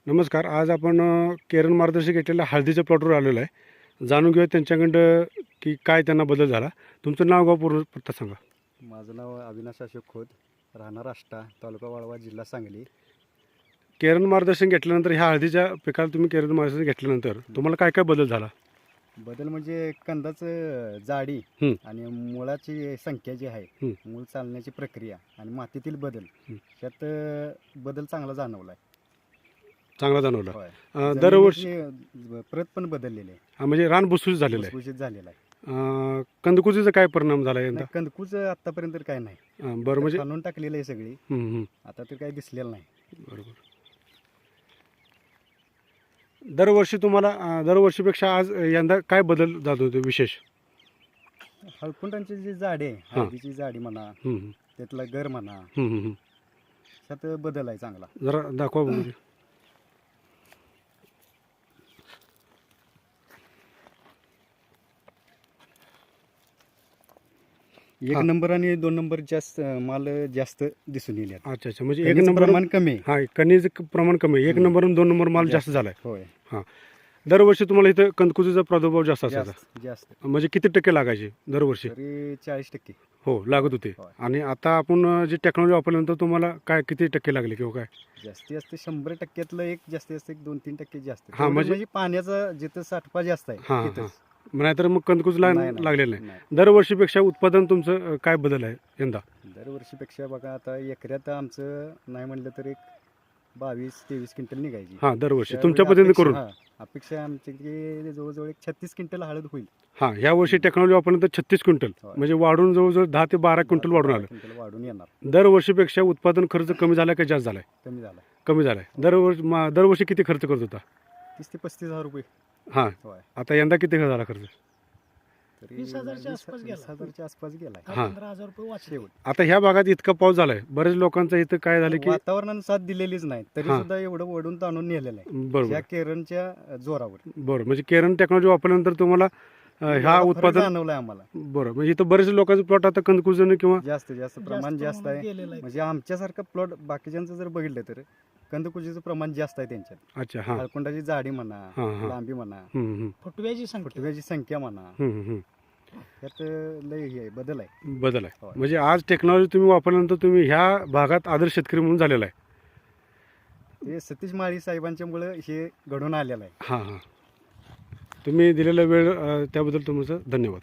नमस्कार. आज आपण केरन मार्गदर्शक घेतलेल्या हळदीच्या प्लॉटवर आलेलो आहे. जाणून घेऊया त्यांच्याकडं की काय त्यांना बदल झाला. तुमचं नाव गाव पूर्ण पत्ता सांगा. माझं नाव अविनाश अशोक खोत, राहणार आष्टा, तालुका वाळवा, जिल्हा सांगली. केरन मार्गदर्शन घेतल्यानंतर ह्या हळदीच्या पिकाला तुम्ही केरन मार्गदर्शन घेतल्यानंतर तुम्हाला काय काय बदल झाला? बदल म्हणजे कंदाचं जाडी हं. आणि मुळाची संख्या जी आहे, मूळ चालण्याची प्रक्रिया आणि मातीतील बदल, त्यात बदल चांगला जाणवला आहे. चांगला जाणवला. होय. दरवर्षी जमिनीची प्रत पण भुसभुशीत म्हणजे रान भुसभुशीत झालेलं आहे. भुसभुशीत झालेला आहे. कंदकुजीचा काय परिणाम झाला यंदा? नाही, कंदकूच आतापर्यंत तर काय नाही. बरं, म्हणजे खाणून टाकलेलं आहे सगळी. आता तर काही दिसलेलं नाही. बरोबर. दरवर्षी तुम्हाला दरवर्षीपेक्षा आज यंदा काय बदल जात होते विशेष? हळकुंडांची जी जाडी आहे, हळदीची जाडी म्हणा, त्यातला गर म्हणा, त्यात बदल आहे चांगला. जरा दाखवा बघू. एक नंबर आणि 2 नंबर जास्त माल जास्त दिसून येईल. अच्छा अच्छा, म्हणजे एक कणीचं नंबर प्रमाण कमी आहे. हा, कणीचं प्रमाण कमी आहे. 1 नंबर आणि 2 नंबर माल जास्त झालाय. होय, हां. दरवर्षी तुम्हाला इथं कंदकुजीचा प्रादुर्भाव जास्त असायचा. जास्त म्हणजे किती टक्के लागायचे दरवर्षी? तरी 40%. हो, लागत होते. होय. आणि आता आपण जी टेक्नॉलॉजी वापरल्यानंतर तुम्हाला काय किती टक्के लागले किंवा काय? जास्तीत जास्त 100%तलं एक जास्तीत जास्त 2-3% जास्त. हा, म्हणजे म्हणजे पाण्याचा जिथं साठपा जास्त आहे हां हां, तिथंच. नाहीतर मग कंदकुज नाही, लागलेलं नाही. नाही. दरवर्षीपेक्षा उत्पादन तुमचं काय बदल आहे यंदा? दरवर्षीपेक्षा बघा, आता एकऱ्यात आमचं नाही म्हणलं तर एक 22-23 क्विंटल निघायची. हां, दरवर्षी त्यावेळी तुमच्या पद्धतीने करून. अपेक्षा आमची की जवळजवळ एक 36 क्विंटल हळद होईल. हां, ह्या वर्षी टेक्नॉलॉजी वापरल्यानंतर 36 क्विंटल, होय. म्हणजे वाढून जवळजवळ 10 ते 12 क्विंटल वाढून 12 आलं. क्विंटल वाढून येणार. दरवर्षीपेक्षा उत्पादन खर्च कमी झाला का जास्त झालाय? कमी झाला. कमी झालाय. दरवर्षी किती खर्च करत होता? 30 ते 35,000 रुपये. हां, होय. आता यंदा किती झाला खर्च? तरी 20,000च्या आसपास गेला. 20,000च्या आसपास गेला. हां. 15,000 रुपये वाचले. शेवट आता ह्या भागात इतका पाऊस झालाय, बरेच लोकांचं इथं काय झालं की वातावरणानं साथ दिलेलीच नाही, तरी हां. सुद्धा एवढं ओढून ताणून नेलेलं आहे बरोबर या केरनच्या जोरावर. बरं, म्हणजे केरन टेक्नॉलॉजी वापरल्यानंतर तुम्हाला ह्या एवढा फरक उत्पादन जाणवलाय आम्हाला. बरं, म्हणजे इथं बरेच लोकांचं प्लॉट आता कंदकुजन किंवा जास्त प्रमाण जास्त प्रमाणात आहे. गेलेलं आहे. म्हणजे आमच्यासारखं प्लॉट बाकीच्यांचं जर बघितलं तर कंदकुजीचं प्रमाण जास्त आहे त्यांच्यात. अच्छा. हां हळकुंडाची जाडी म्हणा, हां, हां. लांबी म्हणा, फुटव्याची संख्या. फुटव्याची संख्या म्हणा, त्यात लय हे आहे, बदल आहे. बदल आहे. होय. म्हणजे आज टेक्नॉलॉजी तुम्ही वापरल्यानंतर तुम्ही ह्या भागात आदर्श शेतकरी म्हणून झालेला आहे. हे सतीश माळी साहेबांच्यामुळे हे घडून आलेलं आहे. हां हां, तुम्ही दिलेला वेळ त्याबद्दल तुमचं धन्यवाद.